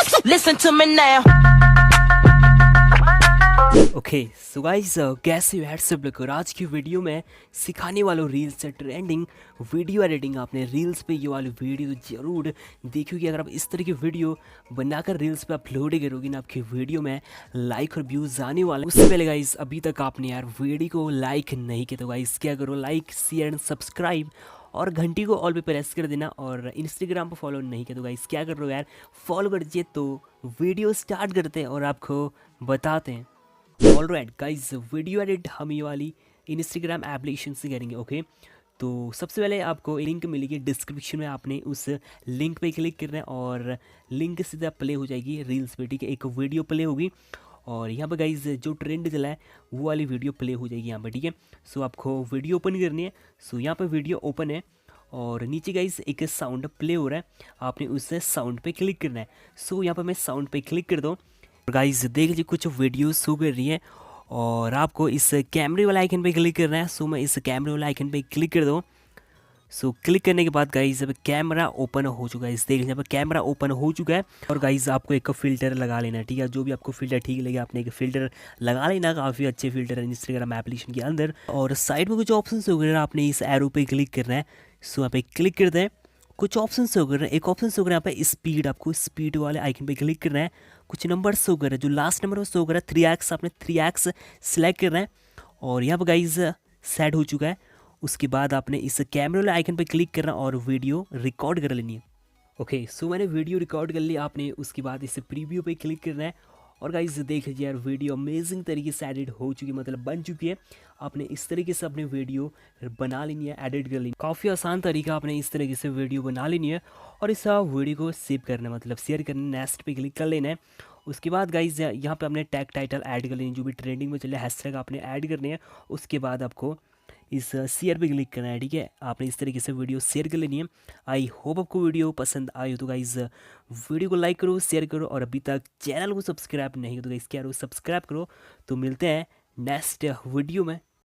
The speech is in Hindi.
Listen to me now. Okay so guys कैसे हो यार सब लोग। और आज की वीडियो में सिखाने वाला रील्स से ट्रेंडिंग वीडियो एडिटिंग। आपने रील्स पे ये वाली वीडियो तो ज़रूर देखोगे। अगर आप इस तरह की वीडियो बनाकर रील्स पे अपलोड करोगे ना, आपकी वीडियो में लाइक और व्यूज़ आने वाले। उससे पहले गाइस अभी तक आपने यार वीडियो को लाइक नहीं किया तो गाइस क्या करो, लाइक शेयर एंड सब्सक्राइब और घंटी को ऑल पे प्रेस कर देना। और इंस्टाग्राम पर फॉलो नहीं किया तो गाइस क्या कर रहे हो यार, फॉलो कर दीजिए। तो वीडियो स्टार्ट करते हैं और आपको बताते हैं। ऑलराइट गाइस, वीडियो एडिट हम ये वाली इंस्टाग्राम एप्लीकेशन से करेंगे। ओके तो सबसे पहले आपको लिंक मिलेगी डिस्क्रिप्शन में, आपने उस लिंक पे क्लिक करना है और लिंक सीधा प्ले हो जाएगी रील्स पे। ठीक है, एक वीडियो प्ले होगी और यहाँ पे गाइस जो ट्रेंड चला है वो वाली वीडियो प्ले हो जाएगी यहाँ पे। ठीक है, सो आपको वीडियो ओपन करनी है। सो यहाँ पे वीडियो ओपन है और नीचे गाइस एक साउंड प्ले हो रहा है, आपने उस साउंड पे क्लिक करना है। सो यहाँ पे मैं साउंड पे क्लिक कर दूँ। गाइस देख लीजिए कुछ वीडियो शो कर रही है और आपको इस कैमरे वाला आइकन पे क्लिक करना है। सो मैं इस कैमरे वाला आइकन पे क्लिक कर दूँ। सो क्लिक करने के बाद गाइस अब कैमरा ओपन हो चुका है। इस देख लीजिए कैमरा ओपन हो चुका है। और गाइस आपको एक फ़िल्टर लगा लेना है। ठीक है, जो भी आपको फ़िल्टर ठीक लगे आपने एक फ़िल्टर लगा लेना। काफ़ी अच्छे फ़िल्टर है इंस्टाग्राम एप्लीकेशन के अंदर। और साइड में कुछ ऑप्शन हो गए, आपने इस एरो पे क्लिक करना है। सो यहाँ पे क्लिक करते हैं, कुछ ऑप्शन शो कर रहे हैं। एक ऑप्शन शो कर रहा है यहाँ पे स्पीड, आपको स्पीड वाले आइकन पे क्लिक करना है। कुछ नंबर शो कर रहे हैं, जो लास्ट नंबर शो कर रहा है 3x, आपने 3x सेलेक्ट करना है और यहाँ पर गाइज सेट हो चुका है। उसके बाद आपने इस कैमरे वाले आइकन पे क्लिक करना और वीडियो रिकॉर्ड कर लेनी है। ओके सो मैंने वीडियो रिकॉर्ड कर ली। आपने उसके बाद इस प्रीव्यू पे क्लिक करना है और गाइस देख लीजिए यार वीडियो अमेजिंग तरीके से एडिट हो चुकी है, मतलब बन चुकी है। आपने इस तरीके से अपनी वीडियो बना लेनी है, एडिट कर लेनी। काफ़ी आसान तरीका, आपने इस तरीके से वीडियो बना लेनी है और इस वीडियो को सेव करना है, मतलब शेयर करना, नेक्स्ट पे क्लिक कर लेना है। उसके बाद गाइज यहाँ पे आपने टैग टाइटल ऐड कर लेनी, जो भी ट्रेंडिंग में चले हैशटैग आपने ऐड करने हैं। उसके बाद आपको इस शेयर पे क्लिक करना है। ठीक है, आपने इस तरीके से वीडियो शेयर कर लेनी है। आई होप आपको वीडियो पसंद आई हो तो गाइज वीडियो को लाइक करो, शेयर करो और अभी तक चैनल को सब्सक्राइब नहीं हो तो गाइज क्या करो, सब्सक्राइब करो। तो मिलते हैं नेक्स्ट वीडियो में।